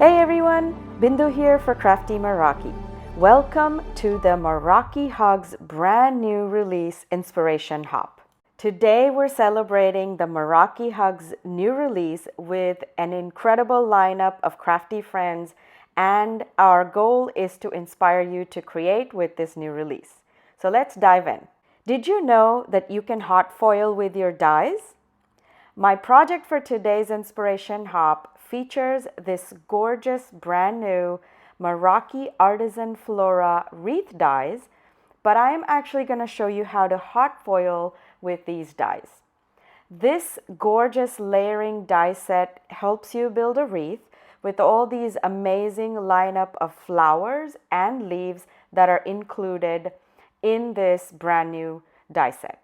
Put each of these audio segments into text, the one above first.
Hey everyone, Bindu here for Crafty Meraki. Welcome to the Meraki Hugs brand new release Inspiration Hop. Today we're celebrating the Meraki Hugs new release with an incredible lineup of crafty friends, and our goal is to inspire you to create with this new release. So let's dive in. Did you know that you can hot foil with your dies? My project for today's Inspiration Hop features this gorgeous brand new Meraki Artisan Flora wreath dies, but I am actually going to show you how to hot foil with these dies. This gorgeous layering die set helps you build a wreath with all these amazing lineup of flowers and leaves that are included in this brand new die set.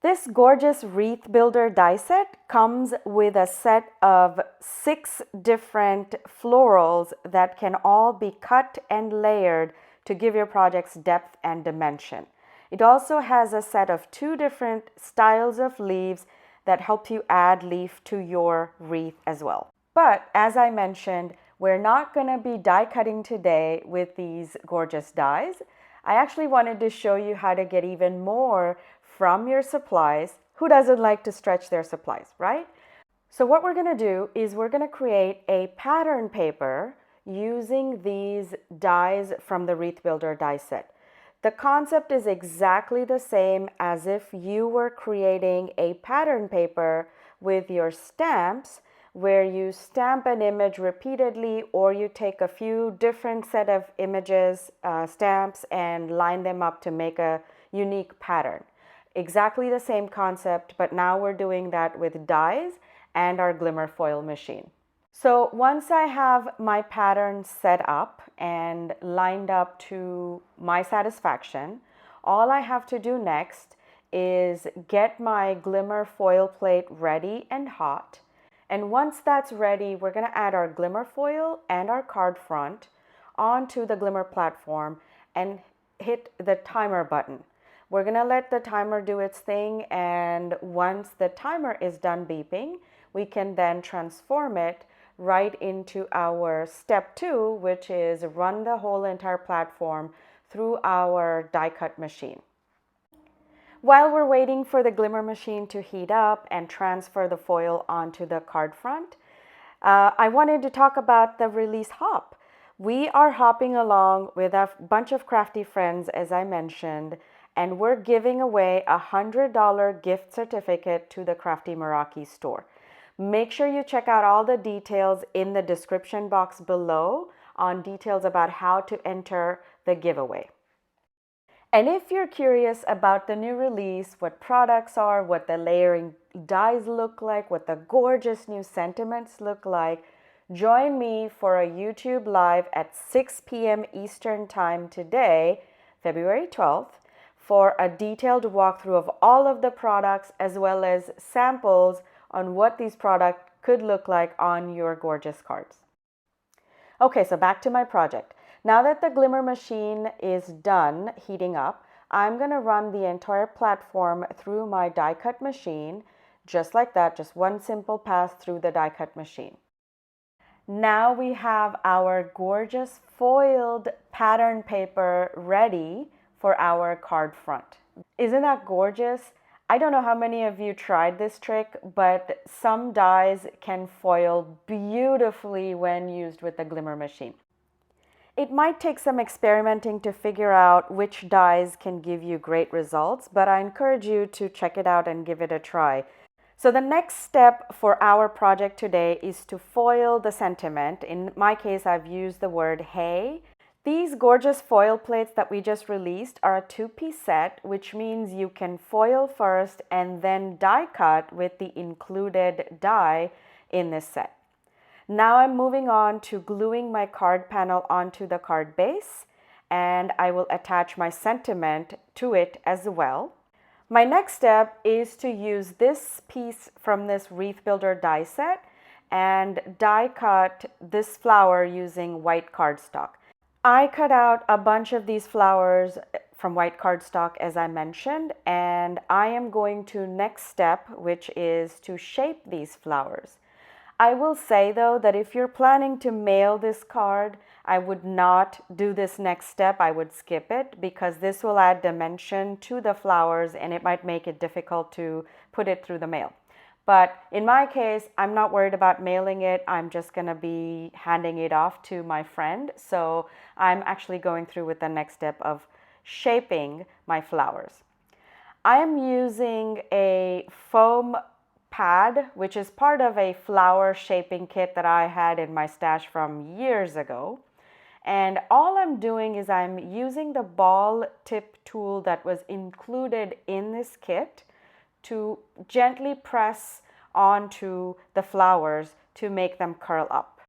This gorgeous wreath builder die set comes with a set of 6 different florals that can all be cut and layered to give your projects depth and dimension. It also has a set of 2 different styles of leaves that help you add leaf to your wreath as well. But as I mentioned, we're not going to be die cutting today with these gorgeous dies. I actually wanted to show you how to get even more from your supplies. Who doesn't like to stretch their supplies, right? So what we're going to do is we're going to create a pattern paper using these dies from the Wreath Builder die set. The concept is exactly the same as if you were creating a pattern paper with your stamps, where you stamp an image repeatedly, or you take a few different set of images, stamps, and line them up to make a unique pattern. Exactly the same concept, but now we're doing that with dies and our glimmer foil machine. So once I have my pattern set up and lined up to my satisfaction, all I have to do next is get my glimmer foil plate ready and hot. And once that's ready, we're going to add our glimmer foil and our card front onto the glimmer platform and hit the timer button. We're going to let the timer do its thing, and once the timer is done beeping, we can then transform it right into our step 2, which is run the whole entire platform through our die cut machine. While we're waiting for the glimmer machine to heat up and transfer the foil onto the card front, I wanted to talk about the release hop. We are hopping along with a bunch of crafty friends, as I mentioned, and we're giving away a $100 gift certificate to the Crafty Meraki store. Make sure you check out all the details in the description box below on details about how to enter the giveaway. And if you're curious about the new release, what products are, what the layering dies look like, what the gorgeous new sentiments look like, join me for a YouTube Live at 6 p.m. Eastern Time today, February 12th, for a detailed walkthrough of all of the products as well as samples on what these products could look like on your gorgeous cards. Okay, so back to my project. Now that the glimmer machine is done heating up, I'm going to run the entire platform through my die cut machine, just like that, just one simple pass through the die cut machine. Now we have our gorgeous foiled pattern paper ready for our card front. Isn't that gorgeous? I don't know how many of you tried this trick, but some dies can foil beautifully when used with the glimmer machine. It might take some experimenting to figure out which dies can give you great results, but I encourage you to check it out and give it a try. So the next step for our project today is to foil the sentiment. In my case, I've used the word hey. These gorgeous foil plates that we just released are a 2-piece set, which means you can foil first and then die cut with the included die in this set. Now I'm moving on to gluing my card panel onto the card base, and I will attach my sentiment to it as well. My next step is to use this piece from this Wreath Builder die set and die cut this flower using white cardstock. I cut out a bunch of these flowers from white cardstock, as I mentioned, and I am going to next step, which is to shape these flowers. I will say though that if you're planning to mail this card, I would not do this next step. I would skip it because this will add dimension to the flowers and it might make it difficult to put it through the mail. But in my case, I'm not worried about mailing it. I'm just going to be handing it off to my friend. So I'm actually going through with the next step of shaping my flowers. I am using a foam pad, which is part of a flower shaping kit that I had in my stash from years ago. And all I'm doing is I'm using the ball tip tool that was included in this kit to gently press onto the flowers to make them curl up.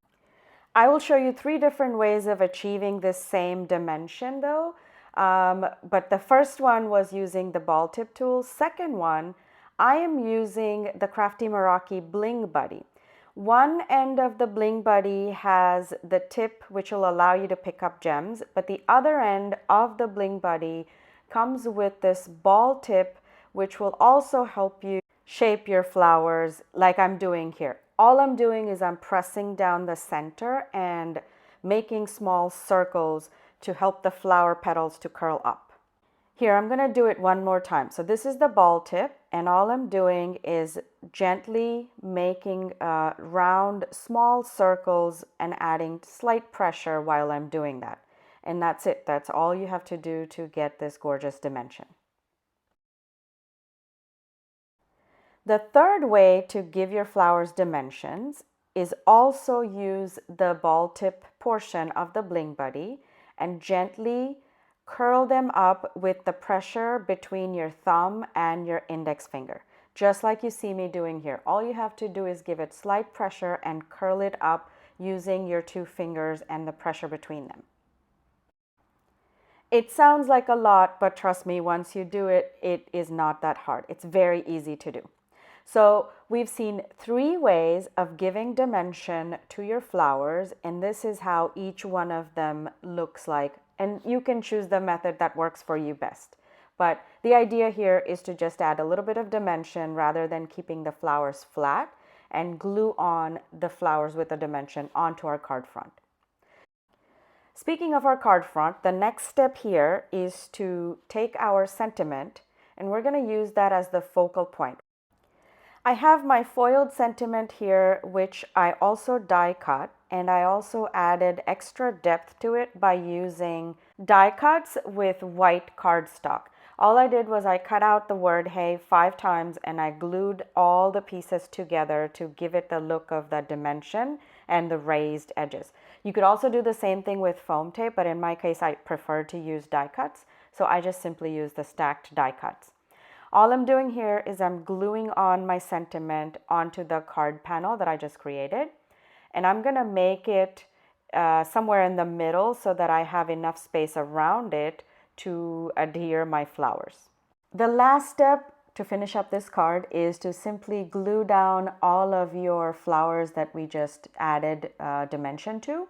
I will show you 3 different ways of achieving this same dimension though. But the first one was using the ball tip tool. Second one, I am using the Crafty Meraki Bling Buddy. One end of the Bling Buddy has the tip which will allow you to pick up gems, but the other end of the Bling Buddy comes with this ball tip which will also help you shape your flowers like I'm doing here. All I'm doing is I'm pressing down the center and making small circles to help the flower petals to curl up. Here, I'm going to do it one more time. So this is the ball tip, and all I'm doing is gently making round, small circles and adding slight pressure while I'm doing that. And that's it. That's all you have to do to get this gorgeous dimension. The third way to give your flowers dimensions is also use the ball tip portion of the Bling Buddy and gently curl them up with the pressure between your thumb and your index finger, just like you see me doing here. All you have to do is give it slight pressure and curl it up using your 2 fingers and the pressure between them. It sounds like a lot, but trust me, once you do it, it is not that hard. It's very easy to do. So we've seen 3 ways of giving dimension to your flowers, and this is how each one of them looks like. And you can choose the method that works for you best. But the idea here is to just add a little bit of dimension rather than keeping the flowers flat and glue on the flowers with a dimension onto our card front. Speaking of our card front, the next step here is to take our sentiment and we're going to use that as the focal point. I have my foiled sentiment here, which I also die cut, and I also added extra depth to it by using die cuts with white cardstock. All I did was I cut out the word hey 5 times and I glued all the pieces together to give it the look of the dimension and the raised edges. You could also do the same thing with foam tape, but in my case I prefer to use die cuts, so I just simply use the stacked die cuts. All I'm doing here is I'm gluing on my sentiment onto the card panel that I just created. And I'm going to make it somewhere in the middle so that I have enough space around it to adhere my flowers. The last step to finish up this card is to simply glue down all of your flowers that we just added dimension to.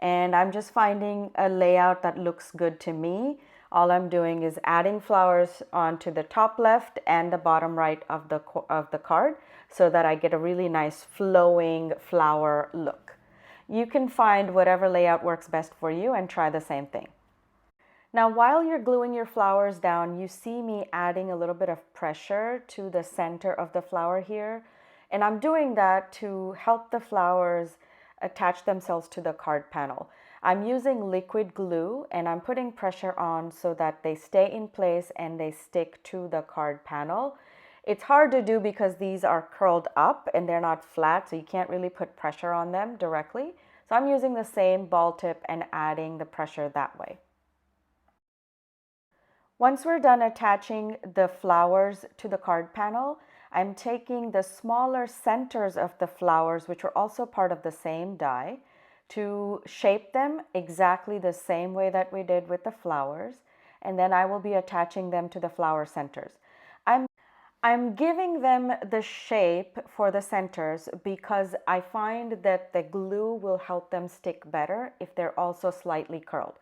And I'm just finding a layout that looks good to me. All I'm doing is adding flowers onto the top left and the bottom right of the card so that I get a really nice flowing flower look. You can find whatever layout works best for you and try the same thing. Now, while you're gluing your flowers down, you see me adding a little bit of pressure to the center of the flower here. And I'm doing that to help the flowers attach themselves to the card panel. I'm using liquid glue and I'm putting pressure on so that they stay in place and they stick to the card panel. It's hard to do because these are curled up and they're not flat, so you can't really put pressure on them directly. So I'm using the same ball tip and adding the pressure that way. Once we're done attaching the flowers to the card panel, I'm taking the smaller centers of the flowers, which are also part of the same die, to shape them exactly the same way that we did with the flowers, and then I will be attaching them to the flower centers. I'm giving them the shape for the centers because I find that the glue will help them stick better if they're also slightly curled.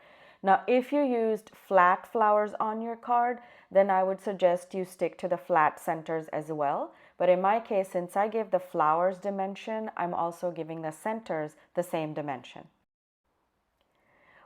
Now, if you used flat flowers on your card, then I would suggest you stick to the flat centers as well. But in my case, since I give the flowers dimension, I'm also giving the centers the same dimension.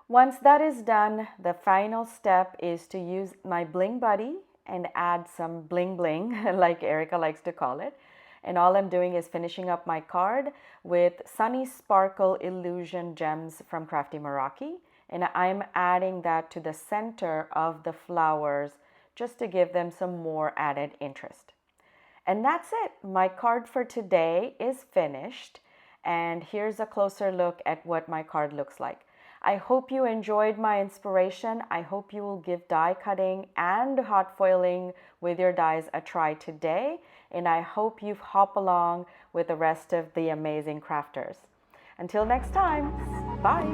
Once that is done, the final step is to use my Bling Buddy and add some bling bling, like Erica likes to call it. And all I'm doing is finishing up my card with Sunny Sparkle Illusion Gems from Crafty Meraki. And I'm adding that to the center of the flowers just to give them some more added interest. And that's it. My card for today is finished. And here's a closer look at what my card looks like. I hope you enjoyed my inspiration. I hope you will give die cutting and hot foiling with your dies a try today. And I hope you hop along with the rest of the amazing crafters. Until next time, bye.